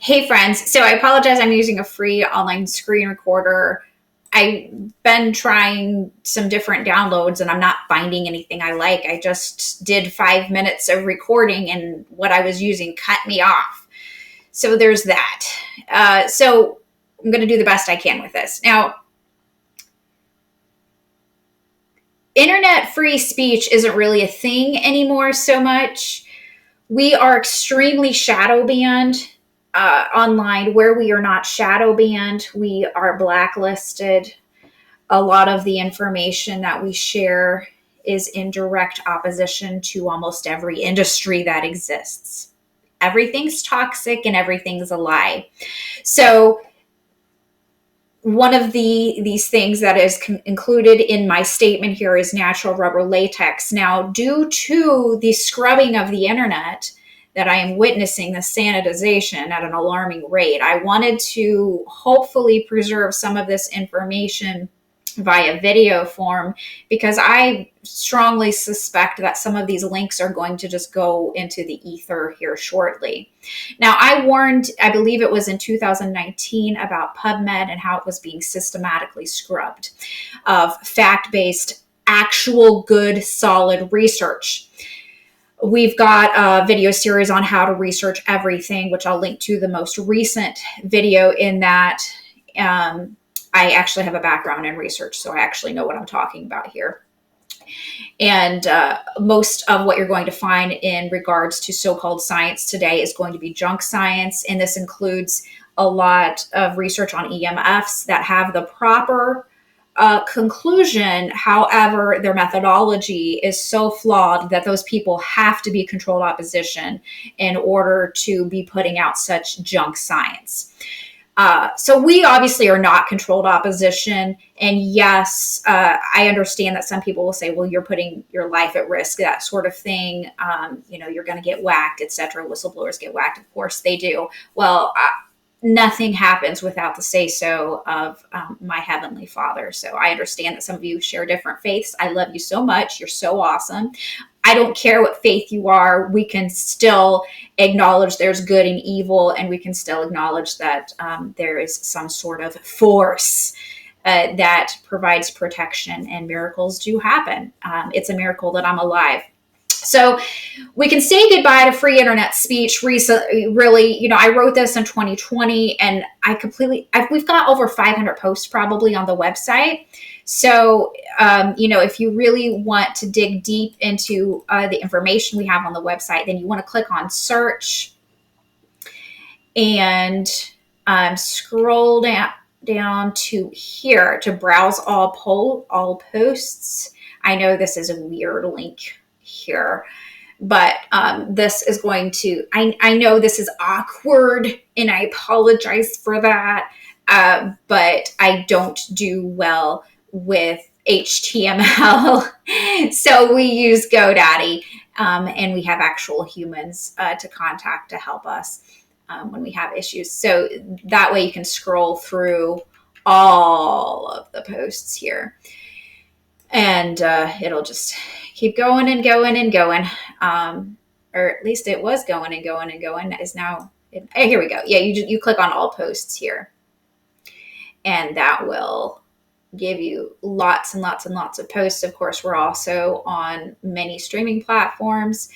Hey friends, so I apologize. I'm using a free online screen recorder. I've been trying some different downloads and I'm not finding anything I like. I just did 5 minutes of recording and what I was using cut me off. So there's that. So I'm going to do the best I can with this. Now, internet free speech isn't really a thing anymore so much. We are extremely shadow banned. Online. Where we are not shadow banned, we are blacklisted. A lot of the information that we share is in direct opposition to almost every industry that exists. Everything's toxic and everything's a lie. So one of these things that is included in my statement here is natural rubber latex. Now, due to the scrubbing of the internet, that I am witnessing the sanitization at an alarming rate, I wanted to hopefully preserve some of this information via video form because I strongly suspect that some of these links are going to just go into the ether here shortly. Now, I warned, I believe it was in 2019, about PubMed and how it was being systematically scrubbed of fact-based, actual good, solid research. We've got a video series on how to research everything, which I'll link to the most recent video in that. I actually have a background in research, so I actually know what I'm talking about here. And most of what you're going to find in regards to so-called science today is going to be junk science. And this includes a lot of research on EMFs that have the proper conclusion. However, their methodology is so flawed that those people have to be controlled opposition in order to be putting out such junk science. So we obviously are not controlled opposition. And yes, I understand that some people will say, well, you're putting your life at risk, that sort of thing. You're going to get whacked, etc. Whistleblowers get whacked. Of course they do. Well, nothing happens without the say-so of my Heavenly Father. So I understand that some of you share different faiths. I love you so much. You're so awesome. I don't care what faith you are. We can still acknowledge there's good and evil, and we can still acknowledge that there is some sort of force that provides protection, and miracles do happen. It's a miracle that I'm alive. So we can say goodbye to free internet speech. Really, I wrote this in 2020 and we've got over 500 posts probably on the website. So, if you really want to dig deep into the information we have on the website, then you want to click on search and scroll down to here to browse all posts. I know this is a weird link here, but this is going to, I know this is awkward and I apologize for that, but I don't do well with HTML. So we use GoDaddy and we have actual humans to contact to help us when we have issues. So that way you can scroll through all of the posts here. And it'll just keep going and going and going. Or at least it was going and going and going. Is now, here we go. Yeah, you click on all posts here. And that will give you lots and lots and lots of posts. Of course, we're also on many streaming platforms.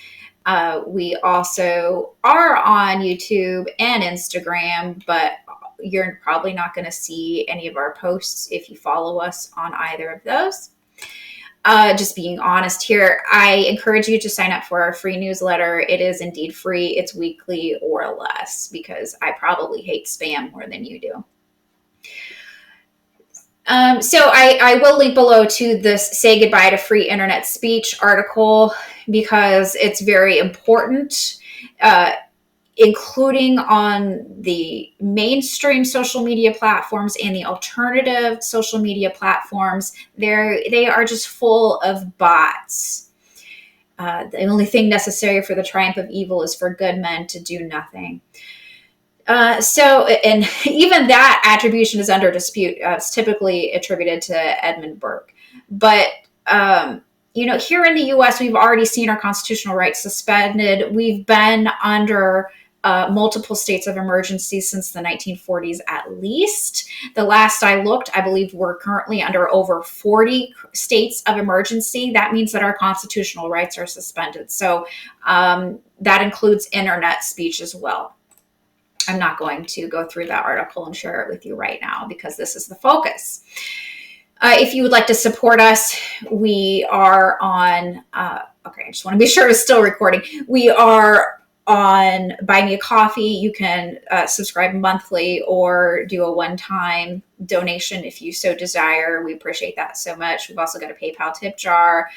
We also are on YouTube and Instagram, but you're probably not going to see any of our posts if you follow us on either of those. Just being honest here, I encourage you to sign up for our free newsletter. It is indeed free. It's weekly or less because I probably hate spam more than you do. So I will link below to this Say Goodbye to Free Internet Speech article because it's very important, including on the mainstream social media platforms and the alternative social media platforms. They are just full of bots. The only thing necessary for the triumph of evil is for good men to do nothing. And even that attribution is under dispute. It's typically attributed to Edmund Burke. But, here in the U.S., we've already seen our constitutional rights suspended. We've been under multiple states of emergency since the 1940s at least. The last I looked, I believe we're currently under over 40 states of emergency. That means that our constitutional rights are suspended. So that includes internet speech as well. I'm not going to go through that article and share it with you right now because this is the focus. If you would like to support us, we are on, okay, I just want to be sure it's still recording. We are on Buy Me a Coffee. You can subscribe monthly or do a one-time donation if you so desire. We appreciate that so much. We've also got a PayPal tip jar.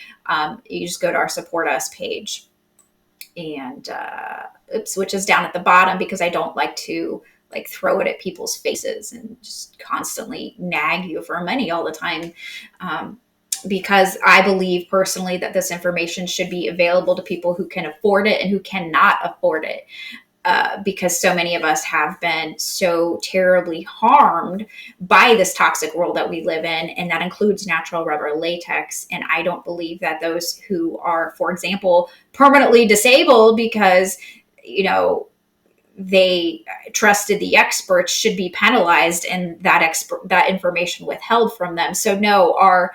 You just go to our Support Us page. And which is down at the bottom because I don't like to throw it at people's faces and just constantly nag you for money all the time. Because I believe personally that this information should be available to people who can afford it and who cannot afford it. Because so many of us have been so terribly harmed by this toxic world that we live in, and that includes natural rubber latex. And I don't believe that those who are, for example, permanently disabled because, they trusted the experts should be penalized and that information withheld from them. So no, our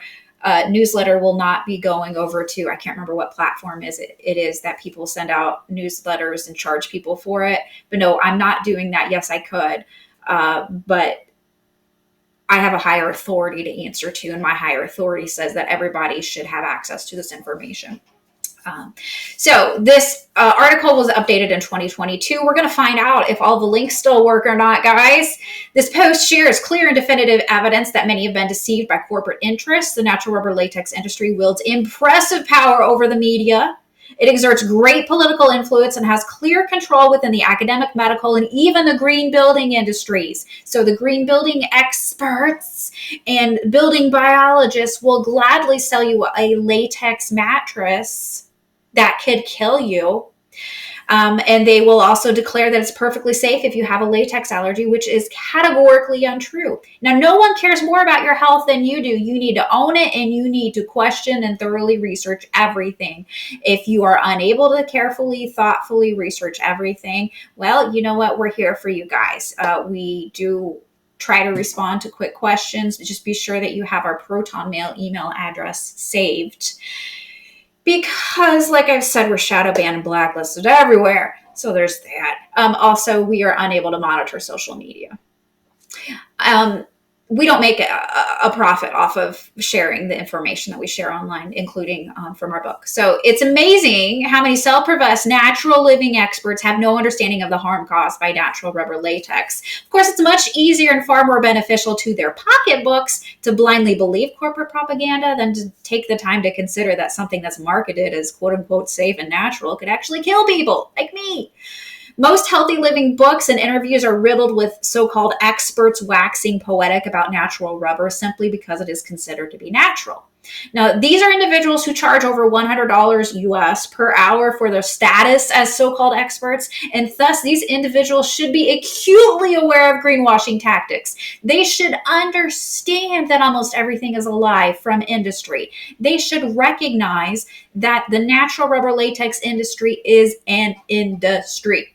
newsletter will not be going over to, I can't remember what platform it is that people send out newsletters and charge people for it. But no, I'm not doing that. Yes, I could. But I have a higher authority to answer to, and my higher authority says that everybody should have access to this information. So this article was updated in 2022. We're going to find out if all the links still work or not, guys. This post shares clear and definitive evidence that many have been deceived by corporate interests. The natural rubber latex industry wields impressive power over the media. It exerts great political influence and has clear control within the academic, medical, and even the green building industries. So the green building experts and building biologists will gladly sell you a latex mattress that could kill you. And they will also declare that it's perfectly safe if you have a latex allergy, which is categorically untrue. Now, no one cares more about your health than you do. You need to own it, and you need to question and thoroughly research everything. If you are unable to carefully, thoughtfully research everything, well, you know what? We're here for you guys. We do try to respond to quick questions. Just be sure that you have our Proton Mail email address saved. Because, like I've said, we're shadow banned and blacklisted everywhere. So there's that. Also, we are unable to monitor social media. We don't make a profit off of sharing the information that we share online, including from our book. So it's amazing how many self-professed natural living experts have no understanding of the harm caused by natural rubber latex. Of course, it's much easier and far more beneficial to their pocketbooks to blindly believe corporate propaganda than to take the time to consider that something that's marketed as quote unquote safe and natural could actually kill people like me. Most healthy living books and interviews are riddled with so-called experts waxing poetic about natural rubber simply because it is considered to be natural. Now, these are individuals who charge over $100 US per hour for their status as so-called experts, and thus these individuals should be acutely aware of greenwashing tactics. They should understand that almost everything is a lie from industry. They should recognize that the natural rubber latex industry is an industry.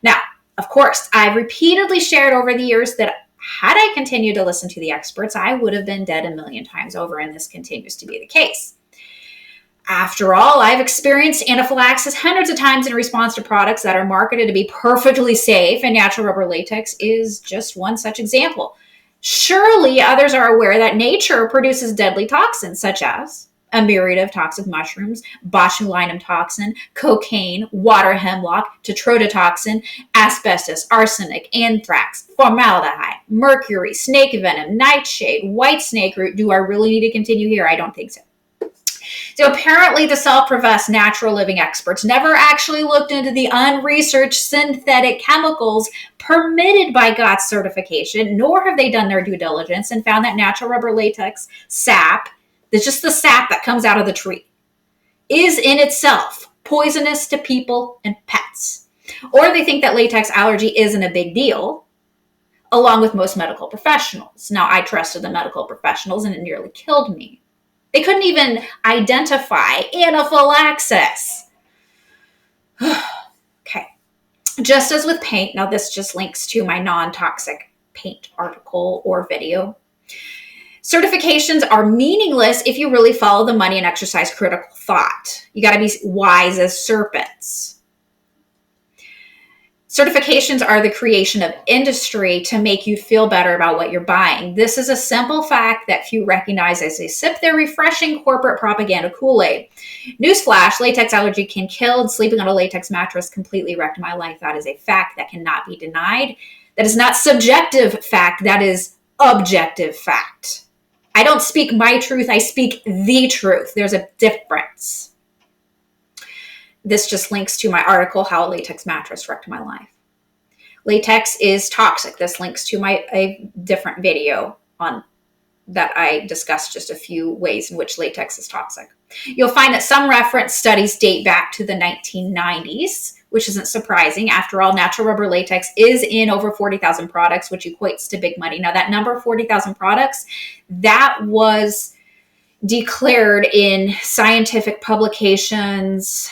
Now, of course, I've repeatedly shared over the years that had I continued to listen to the experts, I would have been dead a million times over, and this continues to be the case. After all, I've experienced anaphylaxis hundreds of times in response to products that are marketed to be perfectly safe, and natural rubber latex is just one such example. Surely others are aware that nature produces deadly toxins such as a myriad of toxic mushrooms, botulinum toxin, cocaine, water hemlock, tetrodotoxin, asbestos, arsenic, anthrax, formaldehyde, mercury, snake venom, nightshade, white snake root. Do I really need to continue here? I don't think so. So apparently the self-professed natural living experts never actually looked into the unresearched synthetic chemicals permitted by GOTS certification, nor have they done their due diligence and found that natural rubber latex sap, that's just the sap that comes out of the tree, is in itself poisonous to people and pets. Or they think that latex allergy isn't a big deal, along with most medical professionals. Now, I trusted the medical professionals and it nearly killed me. They couldn't even identify anaphylaxis. Okay. Just as with paint, now this just links to my non-toxic paint article or video. Certifications are meaningless if you really follow the money and exercise critical thought. You got to be wise as serpents. Certifications are the creation of industry to make you feel better about what you're buying. This is a simple fact that few recognize as they sip their refreshing corporate propaganda Kool-Aid. Newsflash, latex allergy can kill, and sleeping on a latex mattress completely wrecked my life. That is a fact that cannot be denied. That is not subjective fact. That is objective fact. I don't speak my truth. I speak the truth. There's a difference. This just links to my article, How a Latex Mattress Wrecked My Life. Latex is toxic. This links to a different video on that I discussed just a few ways in which latex is toxic. You'll find that some reference studies date back to the 1990s, which isn't surprising. After all, natural rubber latex is in over 40,000 products, which equates to big money. Now, that number, 40,000 products, that was declared in scientific publications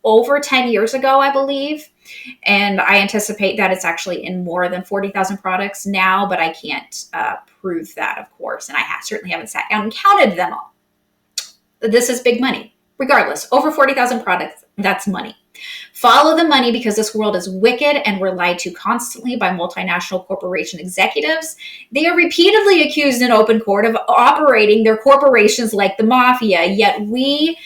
over 10 years ago, I believe. And I anticipate that it's actually in more than 40,000 products now, but I can't prove that, of course. And I certainly haven't sat down and counted them all. This is big money. Regardless, over 40,000 products, that's money. Follow the money because this world is wicked and we're lied to constantly by multinational corporation executives. They are repeatedly accused in open court of operating their corporations like the mafia, yet we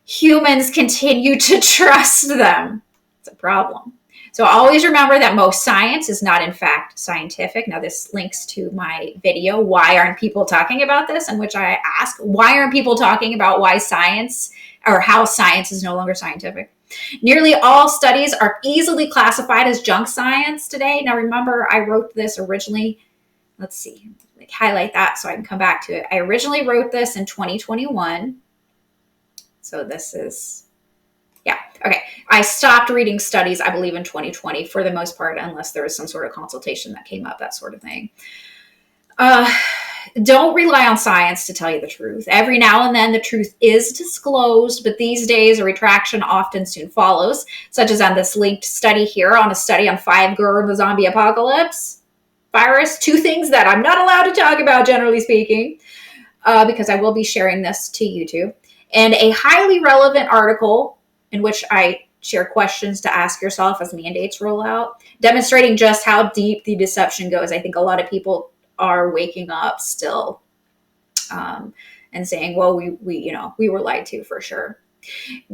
humans continue to trust them. It's a problem. So always remember that most science is not in fact scientific. Now this links to my video, Why Aren't People Talking About This? In which I ask, why aren't people talking about why science or how science is no longer scientific? Nearly all studies are easily classified as junk science today. Now remember, I wrote this originally, let's see, highlight that so I can come back to it. I originally wrote this in 2021. So this is, yeah, okay. I stopped reading studies, I believe, in 2020 for the most part, unless there was some sort of consultation that came up, that sort of thing. Don't rely on science to tell you the truth. Every now and then the truth is disclosed, but these days a retraction often soon follows, such as on this linked study here on a study on 5G and the zombie apocalypse virus. Two things that I'm not allowed to talk about, generally speaking, because I will be sharing this to YouTube. And a highly relevant article in which I share questions to ask yourself as mandates roll out, demonstrating just how deep the deception goes. I think a lot of people are waking up still and saying, well, we were lied to for sure.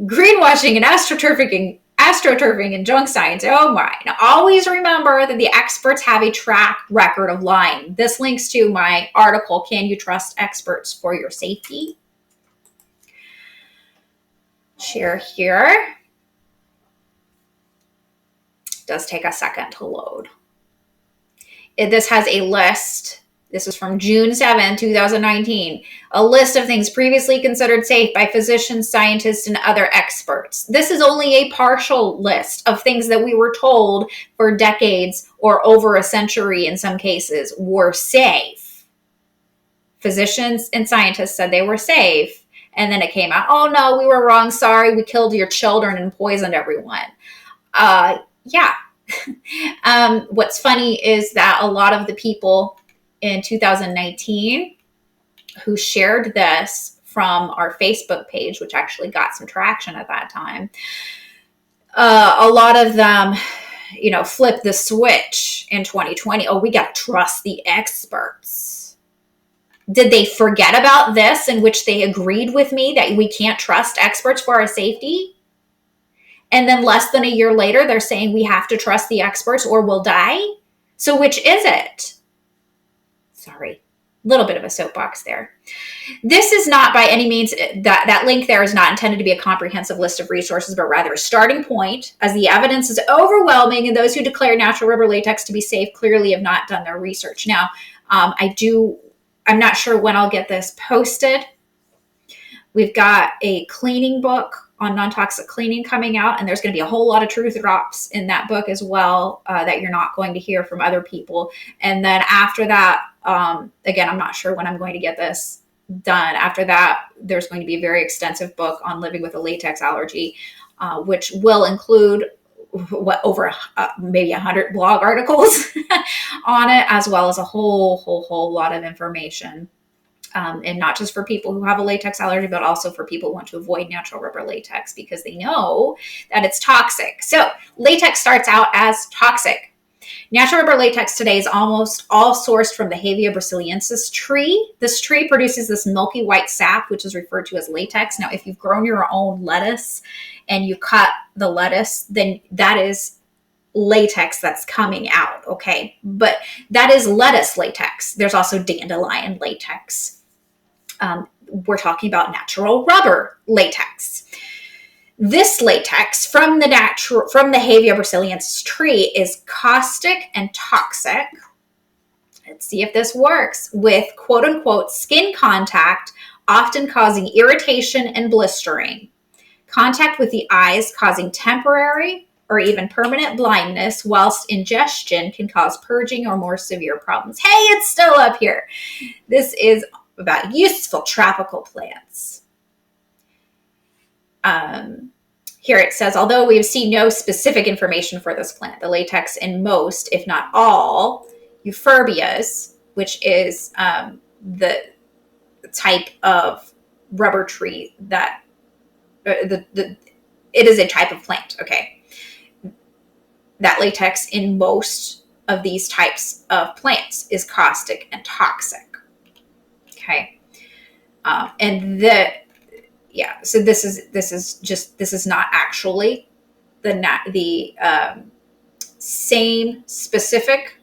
Greenwashing and astroturfing and junk science. Oh my. Now, always remember that the experts have a track record of lying. This links to my article, Can You Trust Experts for Your Safety? Share here. It does take a second to load. This has a list. This is from June 7, 2019. A list of things previously considered safe by physicians, scientists, and other experts. This is only a partial list of things that we were told for decades or over a century in some cases were safe. Physicians and scientists said they were safe. And then it came out, oh no, we were wrong. Sorry, we killed your children and poisoned everyone. Yeah. What's funny is that a lot of the people in 2019 who shared this from our Facebook page, which actually got some traction at that time, a lot of them, flipped the switch in 2020. Oh, we got to trust the experts. Did they forget about this in which they agreed with me that we can't trust experts for our safety? And then less than a year later, they're saying we have to trust the experts or we'll die? So which is it? Sorry, a little bit of a soapbox there. This is not by any means, that link there is not intended to be a comprehensive list of resources, but rather a starting point, as the evidence is overwhelming and those who declare natural rubber latex to be safe clearly have not done their research. Now, I'm not sure when I'll get this posted. We've got a cleaning book on non-toxic cleaning coming out, and there's going to be a whole lot of truth drops in that book as well that you're not going to hear from other people. And then after that, again, I'm not sure when I'm going to get this done. After that, there's going to be a very extensive book on living with a latex allergy, which will include over maybe 100 blog articles on it, as well as a whole lot of information. And not just for people who have a latex allergy, but also for people who want to avoid natural rubber latex because they know that it's toxic. So latex starts out as toxic. Natural rubber latex today is almost all sourced from the Hevea brasiliensis tree. This tree produces this milky white sap, which is referred to as latex. Now, if you've grown your own lettuce and you cut the lettuce, then that is latex that's coming out, okay? But that is lettuce latex. There's also dandelion latex. We're talking about natural rubber latex. This latex from the Hevea brasiliensis tree is caustic and toxic. Let's see if this works. With quote unquote skin contact, often causing irritation and blistering. Contact with the eyes causing temporary or even permanent blindness, whilst ingestion can cause purging or more severe problems. Hey, it's still up here. This is about useful tropical plants. Here it says, although we have seen no specific information for this plant, the latex in most, if not all, euphorbias, which is the type of rubber tree that it is a type of plant, okay? That latex in most of these types of plants is caustic and toxic, okay? So this is not actually the same specific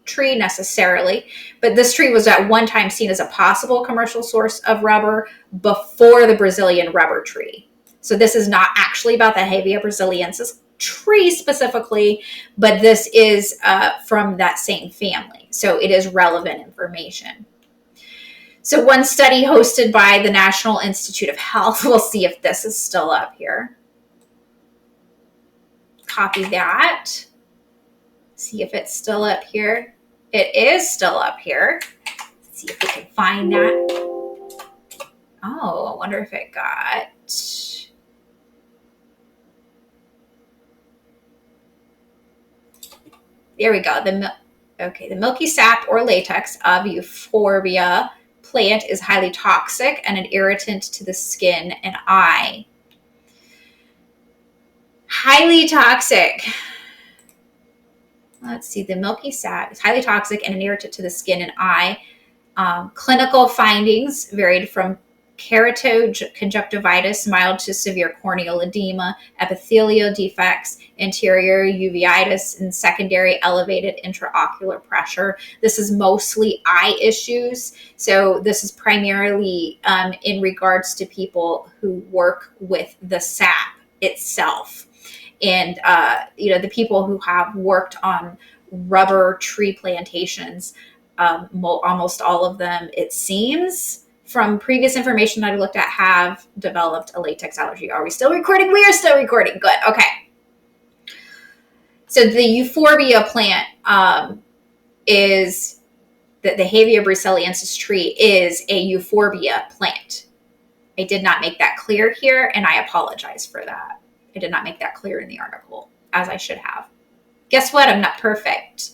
tree necessarily, but this tree was at one time seen as a possible commercial source of rubber before the Brazilian rubber tree. So this is not actually about the Hevea brasiliensis tree specifically, but this is from that same family. So it is relevant information. So one study hosted by the National Institute of Health, we'll see if this is still up here. Copy that. See if it's still up here. It is still up here. Let's see if we can find that. Oh, I wonder if it got... There we go. The milky sap or latex of Euphorbia plant is highly toxic and an irritant to the skin and eye. Highly toxic. Let's see. The milky sap is highly toxic and an irritant to the skin and eye. Clinical findings varied from keratoconjunctivitis, mild to severe corneal edema, epithelial defects, anterior uveitis, and secondary elevated intraocular pressure. This is mostly eye issues. So this is primarily in regards to people who work with the sap itself. And, the people who have worked on rubber tree plantations, almost all of them, it seems, from previous information that I looked at, have developed a latex allergy. Are we still recording? We are still recording. Good. Okay. So the Euphorbia plant is the Hevea brasiliensis tree is a Euphorbia plant. I did not make that clear here, and I apologize for that. I did not make that clear in the article, as I should have. Guess what? I'm not perfect.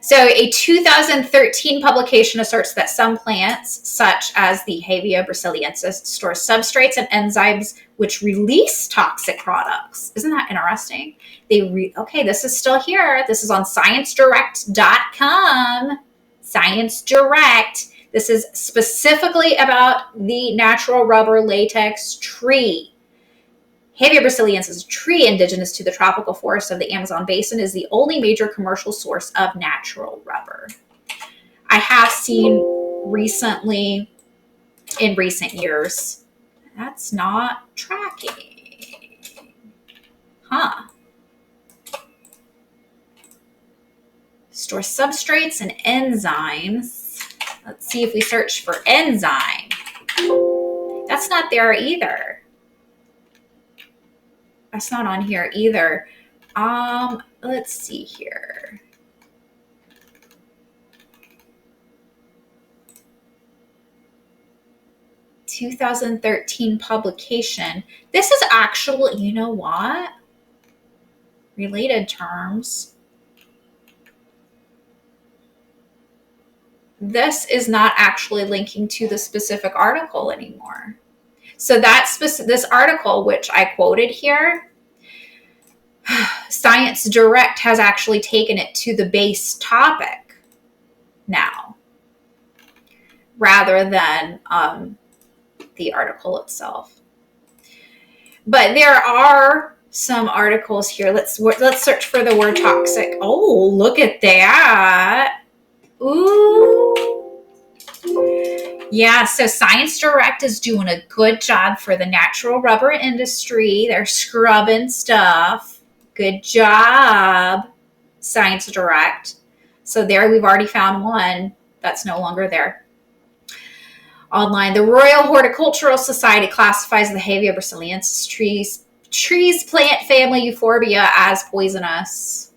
So a 2013 publication asserts that some plants, such as the Hevea brasiliensis, store substrates and enzymes which release toxic products. Isn't that interesting? Okay, this is still here. This is on ScienceDirect.com. Science Direct. This is specifically about the natural rubber latex tree. Hevea brasiliensis tree, indigenous to the tropical forests of the Amazon basin, is the only major commercial source of natural rubber. I have seen recently, in recent years, that's not tracking. Huh. Store substrates and enzymes. Let's see if we search for enzyme. That's not there either. That's not on here either. Let's see here. – 2013 publication. This is actually, you know what? related terms. This is not actually linking to the specific article anymore. So this article, which I quoted here, Science Direct has actually taken it to the base topic now, rather than the article itself. But there are some articles here. Let's search for the word toxic. Oh, look at that. Ooh. Yeah, so Science Direct is doing a good job for the natural rubber industry. They're scrubbing stuff. Good job, Science Direct. So there we've already found one that's no longer there. Online, the Royal Horticultural Society classifies the Hevia brasiliensis trees plant family Euphorbia as poisonous.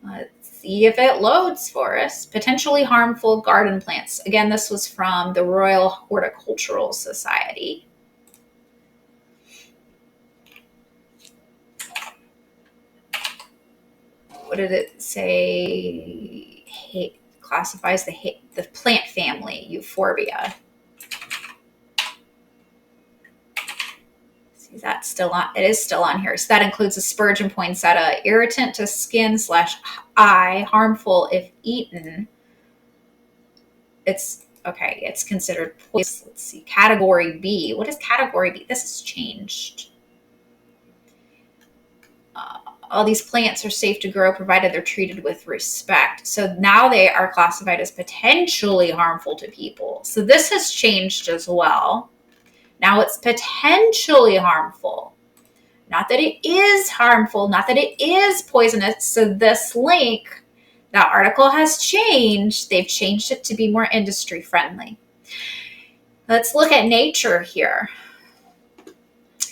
Let's see if it loads for us. Potentially harmful garden plants. Again, this was from the Royal Horticultural Society. What did it say? Classifies the plant family Euphorbia. See, that's still on. It is still on here. So that includes aspergillus poinsettia, irritant to skin/eye, harmful if eaten. It's okay. It's considered poison. Let's see. Category B. What is category B? This has changed. All these plants are safe to grow provided they're treated with respect. So now they are classified as potentially harmful to people. So this has changed as well. Now it's potentially harmful. Not that it is harmful, not that it is poisonous. So this link, that article has changed. They've changed it to be more industry friendly. Let's look at Nature here.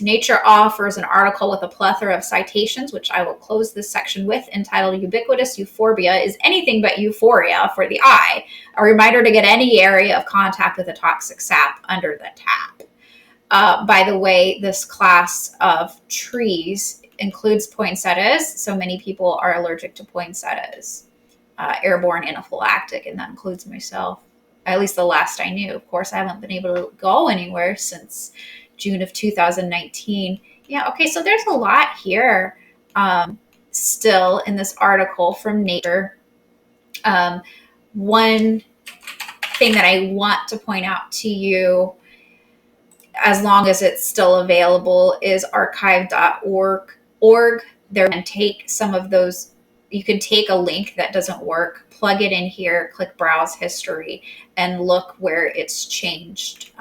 Nature offers an article with a plethora of citations, which I will close this section with, entitled Ubiquitous Euphorbia is Anything But Euphoria for the Eye, a reminder to get any area of contact with a toxic sap under the tap. By the way, this class of trees includes poinsettias, so many people are allergic to poinsettias, airborne anaphylactic, and that includes myself, at least the last I knew. Of course, I haven't been able to go anywhere since June of 2019. Yeah, okay, so there's a lot here still in this article from Nature. One thing that I want to point out to you, as long as it's still available, is archive.org. There and take some of those. You can take a link that doesn't work, plug it in here, click Browse History, and look where it's changed.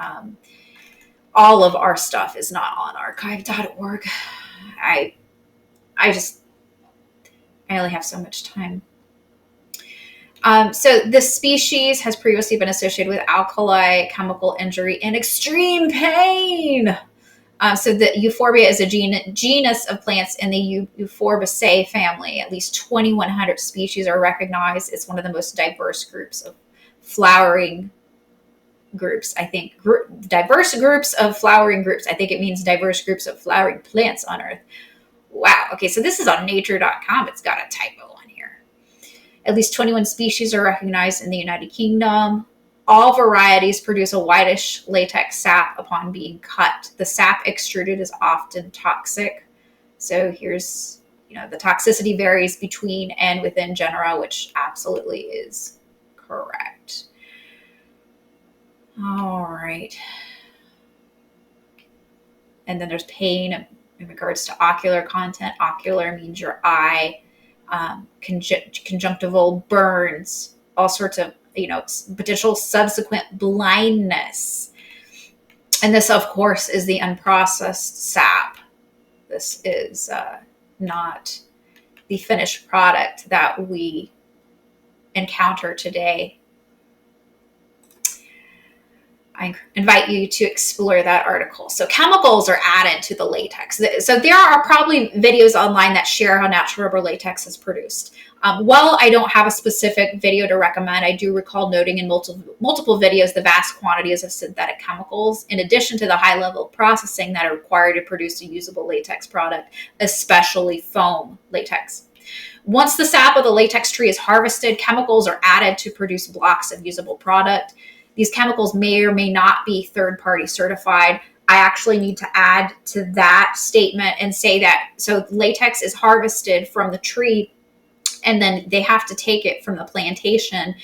All of our stuff is not on archive.org. I only have so much time. So this species has previously been associated with alkali, chemical injury, and extreme pain. So the Euphorbia is a genus of plants in the Euphorbiaceae family. At least 2,100 species are recognized. It's one of the most diverse groups of flowering groups. I think diverse groups of flowering groups. I think it means diverse groups of flowering plants on Earth. Wow. Okay, so this is on nature.com. It's got a typo on here. At least 21 species are recognized in the United Kingdom. All varieties produce a whitish latex sap upon being cut. The sap extruded is often toxic. So here's, the toxicity varies between and within genera, which absolutely is correct. All right. And then there's pain in regards to ocular content. Ocular means your eye, conjunctival burns, all sorts of, potential subsequent blindness. And this, of course, is the unprocessed sap. This is not the finished product that we encounter today. I invite you to explore that article. So chemicals are added to the latex. So there are probably videos online that share how natural rubber latex is produced. While I don't have a specific video to recommend, I do recall noting in multiple videos the vast quantities of synthetic chemicals, in addition to the high level of processing that are required to produce a usable latex product, especially foam latex. Once the sap of the latex tree is harvested, chemicals are added to produce blocks of usable product. These chemicals may or may not be third-party certified. I actually need to add to that statement and say that so latex is harvested from the tree, and then they have to take it from the plantation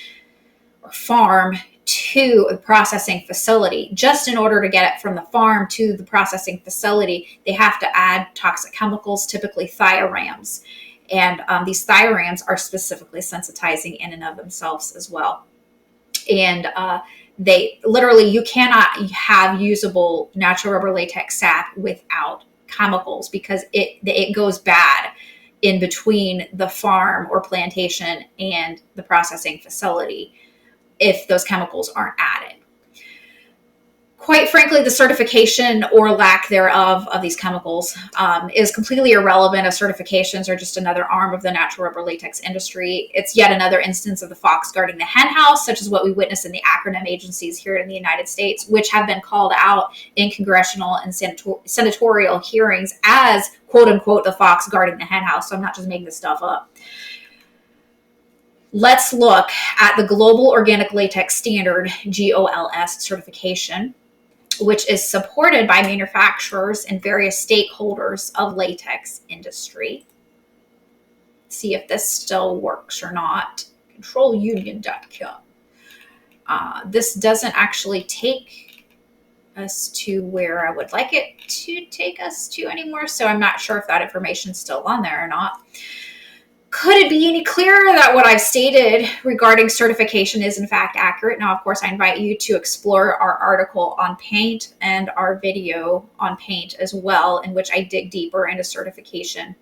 or farm to a processing facility. Just in order to get it from the farm to the processing facility, they have to add toxic chemicals, typically thiorams. And these thiorams are specifically sensitizing in and of themselves as well. And they literally, you cannot have usable natural rubber latex sap without chemicals, because it goes bad in between the farm or plantation and the processing facility if those chemicals aren't added. Quite frankly, the certification or lack thereof of these chemicals is completely irrelevant, as certifications are just another arm of the natural rubber latex industry. It's yet another instance of the fox guarding the hen house, such as what we witness in the acronym agencies here in the United States, which have been called out in congressional and senatorial hearings as, quote unquote, the fox guarding the hen house. So I'm not just making this stuff up. Let's look at the Global Organic Latex Standard, GOLS certification, which is supported by manufacturers and various stakeholders of latex industry. See if this still works or not. controlunion.com. This doesn't actually take us to where I would like it to take us to anymore, so I'm not sure if that information is still on there or not. Could it be any clearer that what I've stated regarding certification is in fact accurate? Now, of course, I invite you to explore our article on paint and our video on paint as well, in which I dig deeper into certification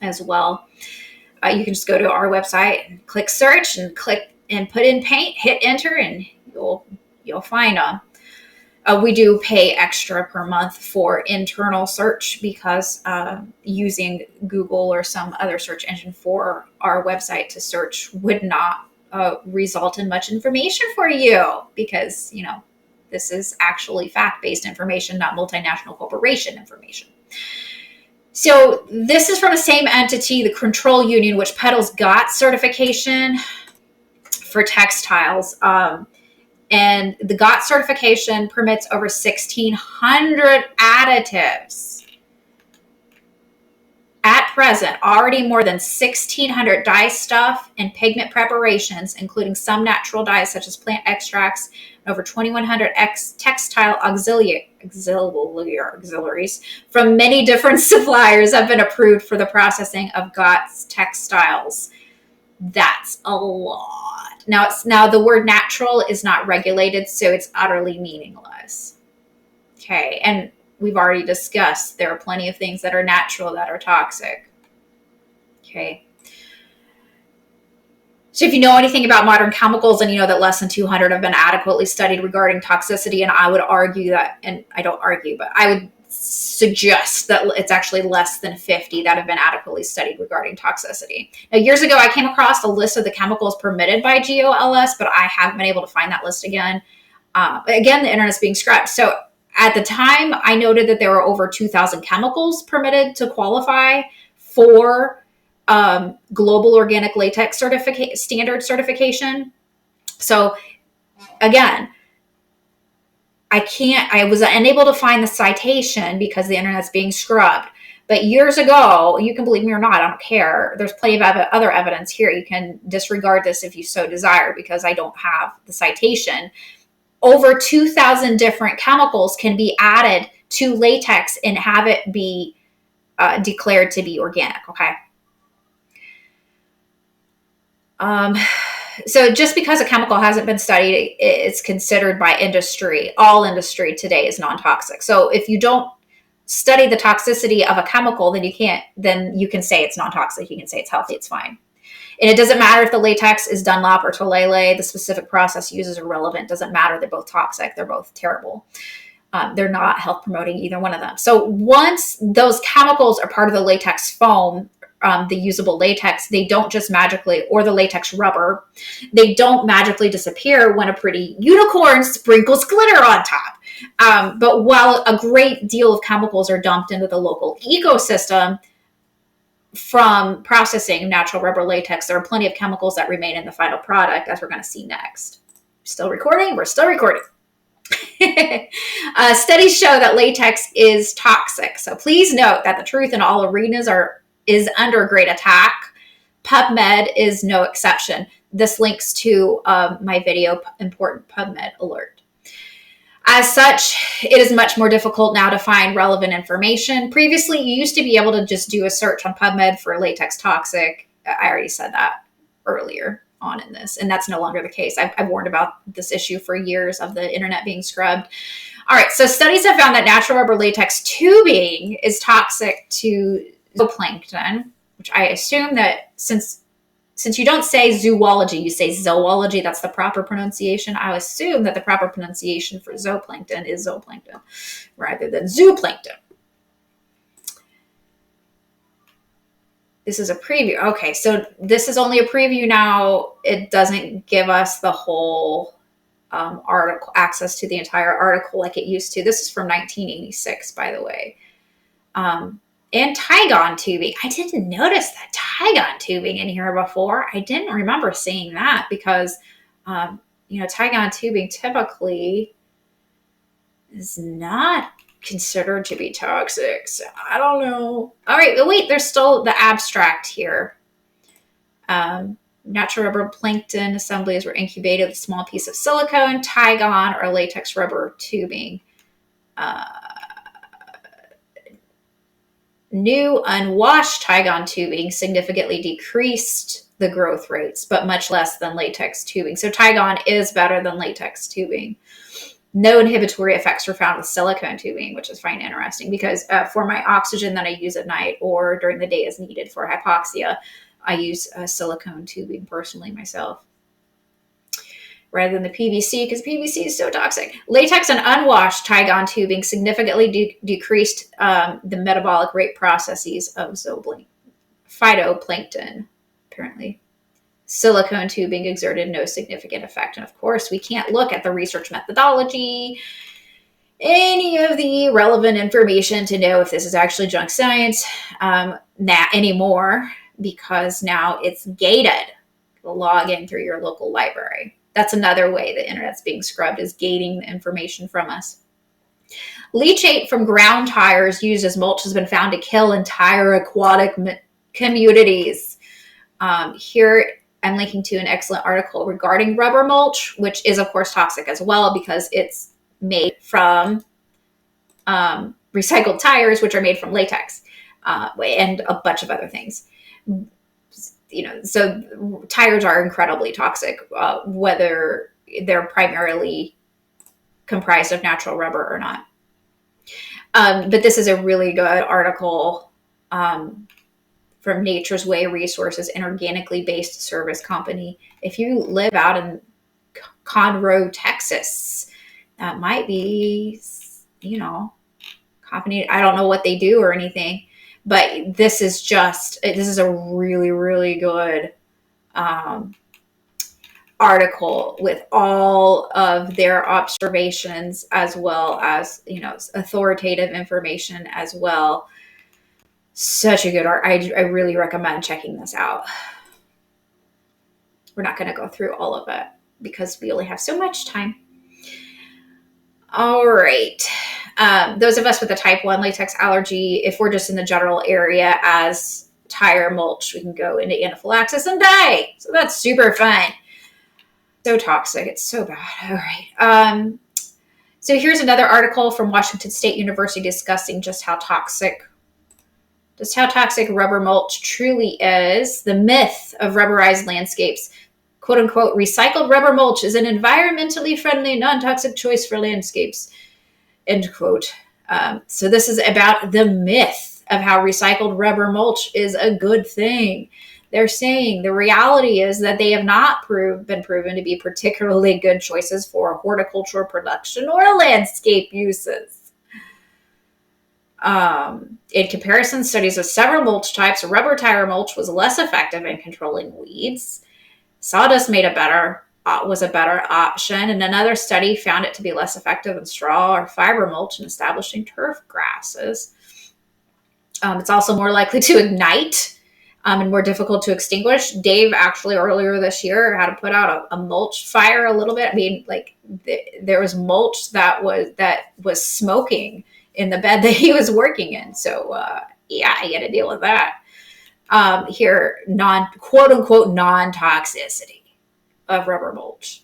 as well. You can just go to our website and click search and click and put in paint, hit enter, and you'll find them. We do pay extra per month for internal search because using Google or some other search engine for our website to search would not result in much information for you, because, this is actually fact-based information, not multinational corporation information. So this is from the same entity, the Control Union, which peddles GOTS certification for textiles. And the GOTS certification permits over 1,600 additives. At present, already more than 1,600 dye stuff and pigment preparations, including some natural dyes such as plant extracts, and over 2,100 textile auxiliaries from many different suppliers have been approved for the processing of GOTS textiles. That's a lot. Now the word natural is not regulated, so it's utterly meaningless. Okay, and we've already discussed there are plenty of things that are natural that are toxic. Okay. So if you know anything about modern chemicals, and you know that less than 200 have been adequately studied regarding toxicity, and I would argue that, and I don't argue, but I would suggest that it's actually less than 50 that have been adequately studied regarding toxicity. Now, years ago, I came across a list of the chemicals permitted by GOLS, but I haven't been able to find that list again. Again, the internet's being scrapped. So at the time, I noted that there were over 2,000 chemicals permitted to qualify for Global Organic Latex Standard certification. So again, I was unable to find the citation because the internet's being scrubbed. But years ago, you can believe me or not, I don't care. There's plenty of other evidence here. You can disregard this if you so desire, because I don't have the citation. Over 2,000 different chemicals can be added to latex and have it be declared to be organic, okay? So just because a chemical hasn't been studied, it's considered by industry. All industry today is non-toxic. So if you don't study the toxicity of a chemical, then you can say it's non-toxic. You can say it's healthy. It's fine. And it doesn't matter if the latex is Dunlop or Tolele, the specific process used is irrelevant. It doesn't matter. They're both toxic. They're both terrible. They're not health promoting, either one of them. So once those chemicals are part of the latex foam, the usable latex, they don't just magically, or the latex rubber, they don't magically disappear when a pretty unicorn sprinkles glitter on top. But while a great deal of chemicals are dumped into the local ecosystem from processing natural rubber latex, there are plenty of chemicals that remain in the final product, as we're going to see next. Still recording? We're still recording. Studies show that latex is toxic. So please note that the truth in all arenas is under great attack. PubMed is no exception. This links to my video, Important PubMed Alert. As such, it is much more difficult now to find relevant information. Previously, you used to be able to just do a search on PubMed for latex toxic. I already said that earlier on in this, and that's no longer the case. I've warned about this issue for years of the internet being scrubbed. All right, so studies have found that natural rubber latex tubing is toxic to zooplankton, which I assume that since you don't say zoology, you say zoology, that's the proper pronunciation. I assume that the proper pronunciation for zooplankton is zooplankton rather than zooplankton. This is a preview. Okay, so this is only a preview now. It doesn't give us the whole article, access to the entire article like it used to. This is from 1986, by the way. And Tygon tubing. I didn't notice that Tygon tubing in here before. I didn't remember seeing that because, Tygon tubing typically is not considered to be toxic. So I don't know. All right, but wait, there's still the abstract here. Natural rubber plankton assemblies were incubated with a small piece of silicone, Tygon, or latex rubber tubing. New unwashed Tygon tubing significantly decreased the growth rates, but much less than latex tubing. So Tygon is better than latex tubing. No inhibitory effects were found with silicone tubing, which is fine, interesting, because for my oxygen that I use at night or during the day as needed for hypoxia, I use silicone tubing personally myself, rather than the PVC, because PVC is so toxic. Latex and unwashed Tygon tubing significantly decreased the metabolic rate processes of phytoplankton, apparently. Silicone tubing exerted no significant effect. And of course, we can't look at the research methodology, any of the relevant information to know if this is actually junk science anymore, because now it's gated. You'll log in through your local library. That's another way the internet's being scrubbed, is gating the information from us. Leachate from ground tires used as mulch has been found to kill entire aquatic communities. Here I'm linking to an excellent article regarding rubber mulch, which is of course toxic as well because it's made from recycled tires, which are made from latex and a bunch of other things. So tires are incredibly toxic, whether they're primarily comprised of natural rubber or not. But this is a really good article from Nature's Way Resources, an organically based service company. If you live out in Conroe, Texas, that might be, company. I don't know what they do or anything, but this is a really, really good article with all of their observations, as well as, authoritative information as well. Such a good art. I really recommend checking this out. We're not going to go through all of it because we only have so much time. All right. Those of us with a type 1 latex allergy, if we're just in the general area as tire mulch, we can go into anaphylaxis and die. So that's super fun. So toxic. It's so bad. All right. So here's another article from Washington State University discussing just how toxic rubber mulch truly is. The myth of rubberized landscapes. Quote unquote, recycled rubber mulch is an environmentally friendly, non-toxic choice for landscapes. End quote. So this is about the myth of how recycled rubber mulch is a good thing. They're saying the reality is that they have not been proven to be particularly good choices for horticultural production or landscape uses. In comparison, studies of several mulch types, rubber tire mulch was less effective in controlling weeds. Sawdust was a better option, and another study found it to be less effective than straw or fiber mulch in establishing turf grasses. It's also more likely to ignite and more difficult to extinguish. Dave actually earlier this year had to put out a mulch fire a little bit. I mean, like there was mulch that was smoking in the bed that he was working in. So yeah, you got to deal with that. Here, quote unquote non-toxicity of rubber mulch.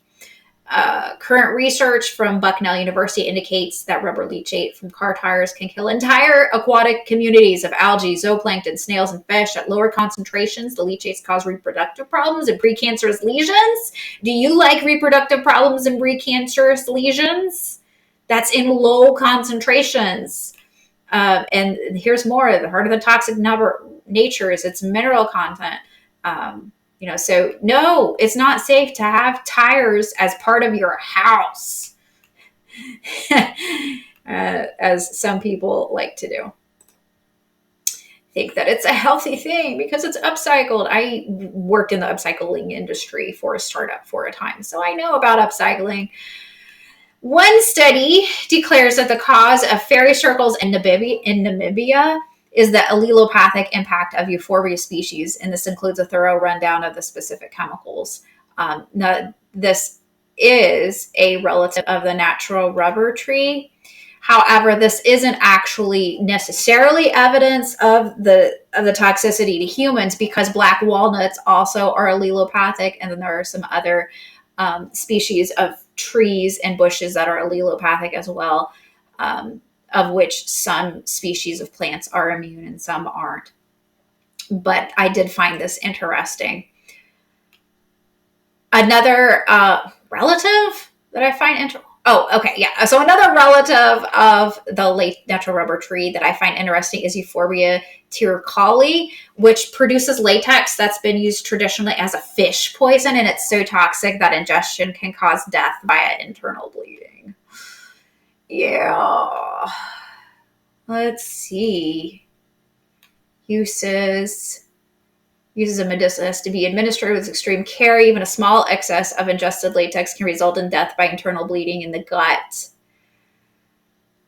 Current research from Bucknell University indicates that rubber leachate from car tires can kill entire aquatic communities of algae, zooplankton, snails, and fish at lower concentrations. The leachates cause reproductive problems and precancerous lesions. Do you like reproductive problems and precancerous lesions? That's in low concentrations. And here's more. The heart of the toxic nature is its mineral content. So no, it's not safe to have tires as part of your house, as some people like to do. Think that it's a healthy thing because it's upcycled. I worked in the upcycling industry for a startup for a time, so I know about upcycling. One study declares that the cause of fairy circles in Namibia is the allelopathic impact of euphorbia species, and this includes a thorough rundown of the specific chemicals. Now, this is a relative of the natural rubber tree. However, this isn't actually necessarily evidence of the toxicity to humans, because black walnuts also are allelopathic, and then there are some other species of trees and bushes that are allelopathic as well. Of which some species of plants are immune and some aren't. But I did find this interesting. Another relative that I find interesting. Oh, okay, yeah. So another relative of the natural rubber tree that I find interesting is Euphorbia tyrcoli, which produces latex that's been used traditionally as a fish poison, and it's so toxic that ingestion can cause death via internal bleeding. Yeah. Let's see. Uses of medicines to be administered with extreme care. Even a small excess of ingested latex can result in death by internal bleeding in the gut.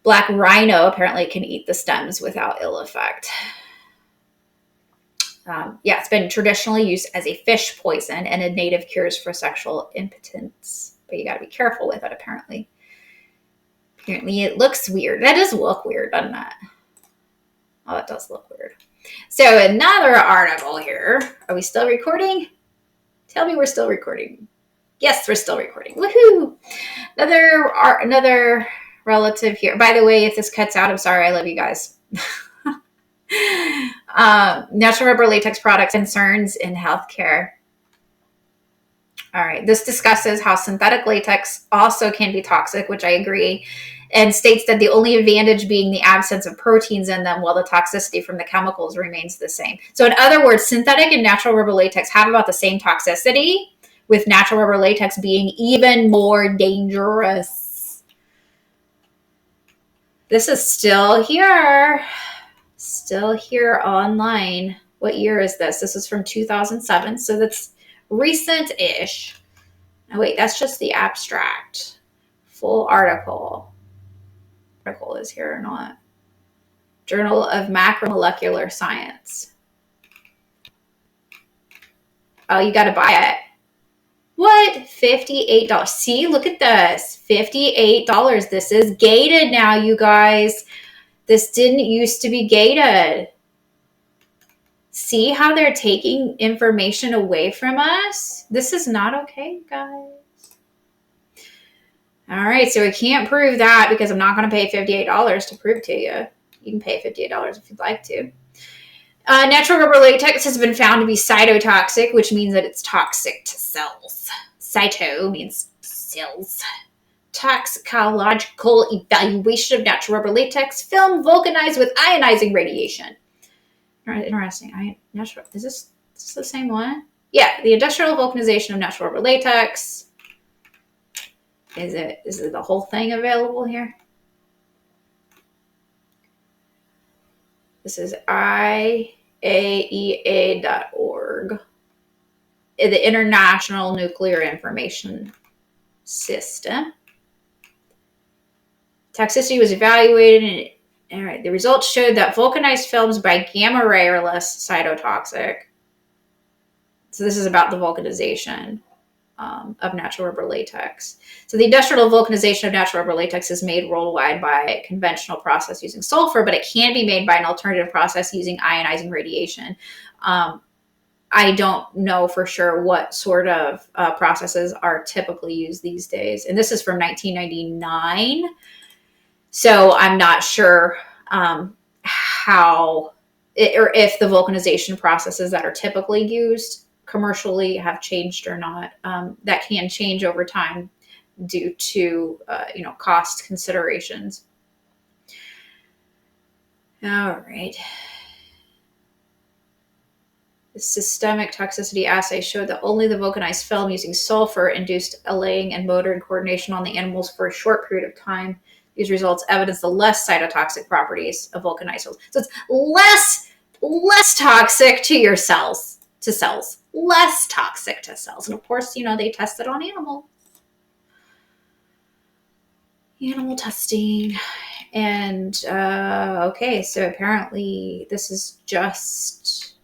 Black rhino apparently can eat the stems without ill effect. It's been traditionally used as a fish poison and in native cures for sexual impotence. But you got to be careful with it, apparently. Apparently it looks weird. That does look weird, doesn't it? Oh, it does look weird. So another article here. Are we still recording? Tell me we're still recording. Yes, we're still recording. Woohoo! Another relative here. By the way, if this cuts out, I'm sorry. I love you guys. Natural rubber latex products concerns in healthcare. All right. This discusses how synthetic latex also can be toxic, which I agree, and states that the only advantage being the absence of proteins in them, while the toxicity from the chemicals remains the same. So in other words, synthetic and natural rubber latex have about the same toxicity, with natural rubber latex being even more dangerous. This is still here online. What year is this? This is from 2007, so that's recent-ish. Oh, wait, that's just the abstract. Full article. Article is here or not. Journal of Macromolecular Science. Oh, you got to buy it. What? $58. See, look at this. $58. This is gated now, you guys. This didn't used to be gated. See how they're taking information away from us? This is not okay, guys. All right, so we can't prove that because I'm not going to pay $58 to prove to you. You can pay $58 if you'd like to. Natural rubber latex has been found to be cytotoxic, which means that it's toxic to cells. Cyto means cells. Toxicological evaluation of natural rubber latex film vulcanized with ionizing radiation. Interesting. Is this the same one? Yeah, the industrial vulcanization of natural rubber latex. Is it the whole thing available here? This is IAEA.org. The International Nuclear Information System. Toxicity was evaluated, and all right, the results showed that vulcanized films by gamma ray are less cytotoxic. So this is about the vulcanization of natural rubber latex. So the industrial vulcanization of natural rubber latex is made worldwide by a conventional process using sulfur, but it can be made by an alternative process using ionizing radiation. I don't know for sure what sort of processes are typically used these days. And this is from 1999. So I'm not sure how, or if the vulcanization processes that are typically used commercially have changed or not. That can change over time due to cost considerations. All right. The systemic toxicity assay showed that only the vulcanized film using sulfur induced allaying and motor coordination on the animals for a short period of time. These results evidence the less cytotoxic properties of vulcanized films. So it's less toxic to your cells, less toxic to cells. And of course, they tested on animal testing. And okay, so apparently this is just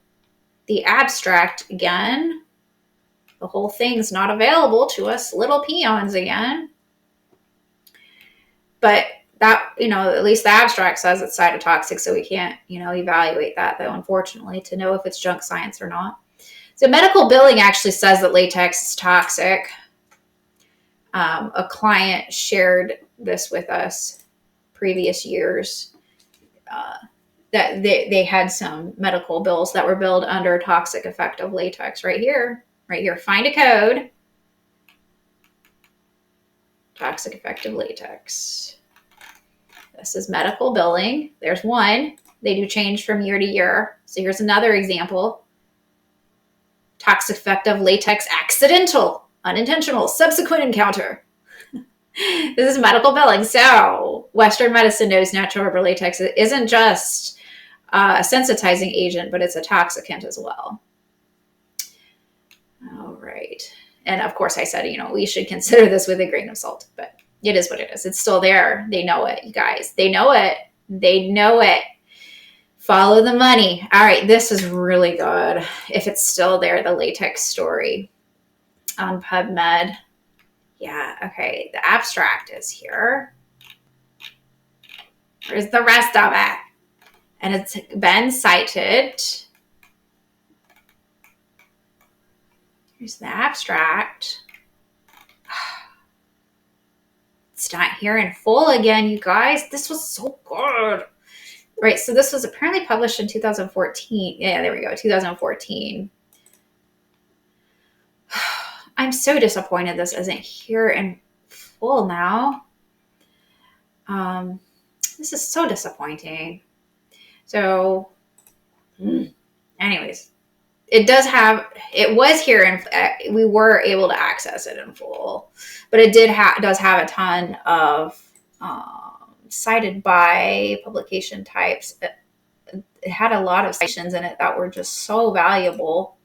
the abstract again. The whole thing's not available to us little peons again. But that, at least the abstract says it's cytotoxic, so we can't, evaluate that, though, unfortunately, to know if it's junk science or not. So medical billing actually says that latex is toxic. A client shared this with us previous years, that they had some medical bills that were billed under toxic effect of latex. Right here, find a code. Toxic effect of latex. This is medical billing. There's one. They do change from year to year. So here's another example. Toxic effect of latex accidental, unintentional, subsequent encounter. This is medical billing. So Western medicine knows natural rubber latex isn't just a sensitizing agent, but it's a toxicant as well. All right. And of course I said, we should consider this with a grain of salt, but it is what it is. It's still there. They know it, you guys. They know it. Follow the money. All right. This is really good. If it's still there, the latex story on PubMed. Yeah. Okay. The abstract is here. Where's the rest of it? And it's been cited. Here's the abstract. It's not here in full again, you guys. This was so good. Right, so this was apparently published in 2014. Yeah, there we go, 2014. I'm so disappointed this isn't here in full now. This is so disappointing. So, anyways. It was here, and we were able to access it in full, but it does have a ton of cited by publication types. It had a lot of citations in it that were just so valuable.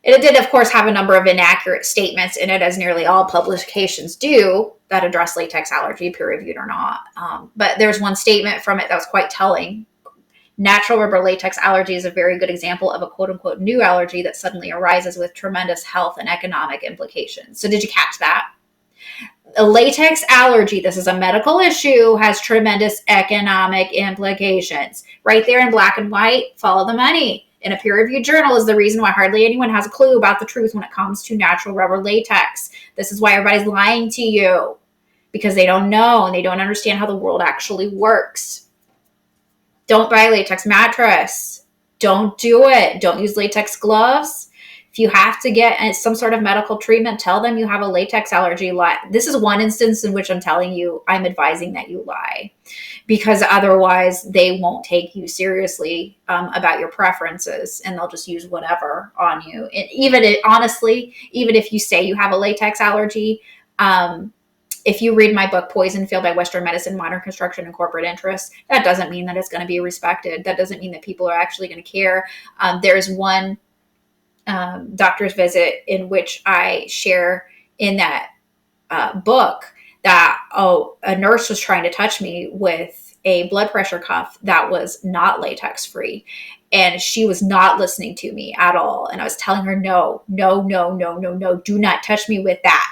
And it did, of course, have a number of inaccurate statements in it, as nearly all publications do that address latex allergy, peer-reviewed or not. But there's one statement from it that was quite telling. Natural rubber latex allergy is a very good example of a quote-unquote new allergy that suddenly arises with tremendous health and economic implications. So did you catch that? A latex allergy, this is a medical issue, has tremendous economic implications. Right there in black and white, follow the money. In a peer-reviewed journal is the reason why hardly anyone has a clue about the truth when it comes to natural rubber latex. This is why everybody's lying to you, because they don't know and they don't understand how the world actually works. Don't buy a latex mattress. Don't do it. Don't use latex gloves. If you have to get some sort of medical treatment, tell them you have a latex allergy. This is one instance in which I'm telling you, I'm advising that you lie, because otherwise they won't take you seriously about your preferences, and they'll just use whatever on you. And honestly, even if you say you have a latex allergy, if you read my book, Poison Field by Western Medicine, Modern Construction, and Corporate Interests, that doesn't mean that it's going to be respected. That doesn't mean that people are actually going to care. There's one doctor's visit in which I share in that book that, a nurse was trying to touch me with a blood pressure cuff that was not latex free. And she was not listening to me at all. And I was telling her, no, do not touch me with that.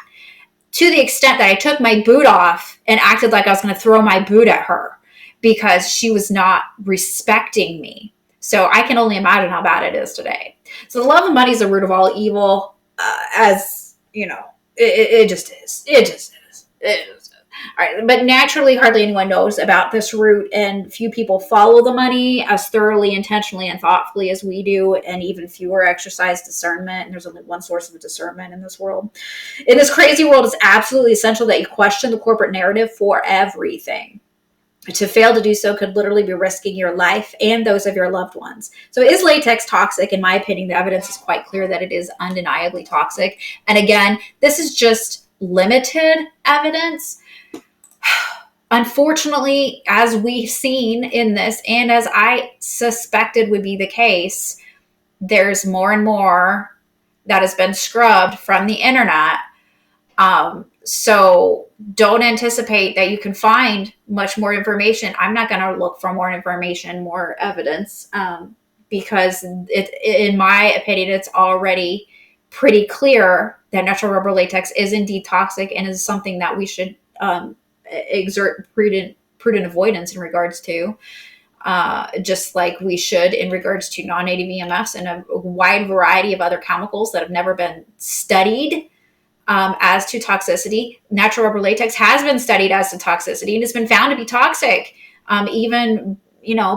To the extent that I took my boot off and acted like I was going to throw my boot at her because she was not respecting me. So I can only imagine how bad it is today. So the love of money is the root of all evil, as you know, it just is. It just is. It is. All right. But naturally, hardly anyone knows about this root, and few people follow the money as thoroughly, intentionally, and thoughtfully as we do, and even fewer exercise discernment. And there's only one source of discernment in this world. In this crazy world, it's absolutely essential that you question the corporate narrative for everything. To fail to do so could literally be risking your life and those of your loved ones. So is latex toxic? In my opinion, the evidence is quite clear that it is undeniably toxic. And again, this is just limited evidence. Unfortunately, as we've seen in this, and as I suspected would be the case, there's more and more that has been scrubbed from the internet. So don't anticipate that you can find much more information. I'm not going to look for more information, more evidence, because in my opinion, it's already pretty clear that natural rubber latex is indeed toxic and is something that we should exert prudent avoidance in regards to, just like we should in regards to non-native EMFs and a wide variety of other chemicals that have never been studied as to toxicity. Natural rubber latex has been studied as to toxicity, and it's been found to be toxic, even,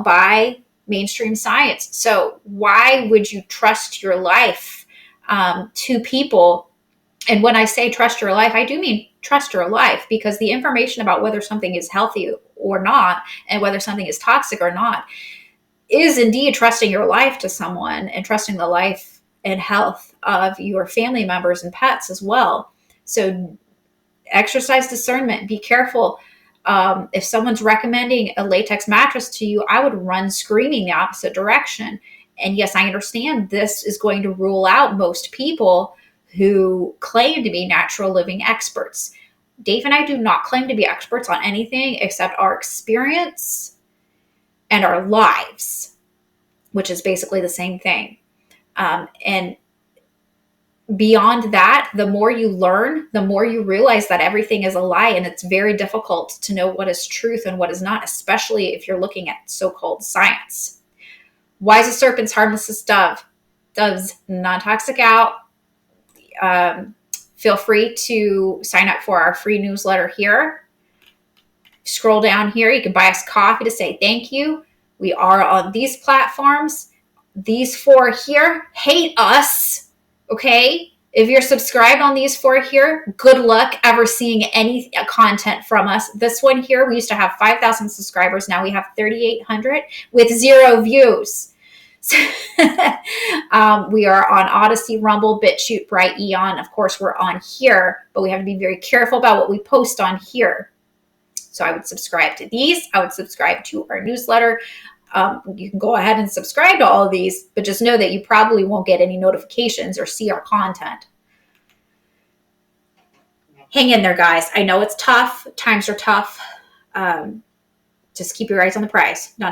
by mainstream science. So why would you trust your life to people? And when I say trust your life, I do mean trust your life, because the information about whether something is healthy or not, and whether something is toxic or not, is indeed trusting your life to someone, and trusting the life and health of your family members and pets as well. So exercise discernment, be careful. If someone's recommending a latex mattress to you, I would run screaming the opposite direction. And yes, I understand this is going to rule out most people who claim to be natural living experts. Dave and I do not claim to be experts on anything except our experience and our lives, which is basically the same thing. And beyond that, the more you learn, the more you realize that everything is a lie, and it's very difficult to know what is truth and what is not, especially if you're looking at so-called science. Wise as serpents, harmless as doves, non-toxic out. Feel free to sign up for our free newsletter here. Scroll down here. You can buy us coffee to say thank you. We are on these platforms. These 4 here, hate us, okay? If you're subscribed on these 4 here, good luck ever seeing any content from us. This one here, we used to have 5,000 subscribers. Now we have 3,800 with 0 views. We are on Odyssey, Rumble, BitChute, Bright, Eon. Of course, we're on here, but we have to be very careful about what we post on here. So I would subscribe to these. I would subscribe to our newsletter. You can go ahead and subscribe to all of these, but just know that you probably won't get any notifications or see our content. Hang in there, guys. I know it's tough. Times are tough. Just keep your eyes on the prize. Not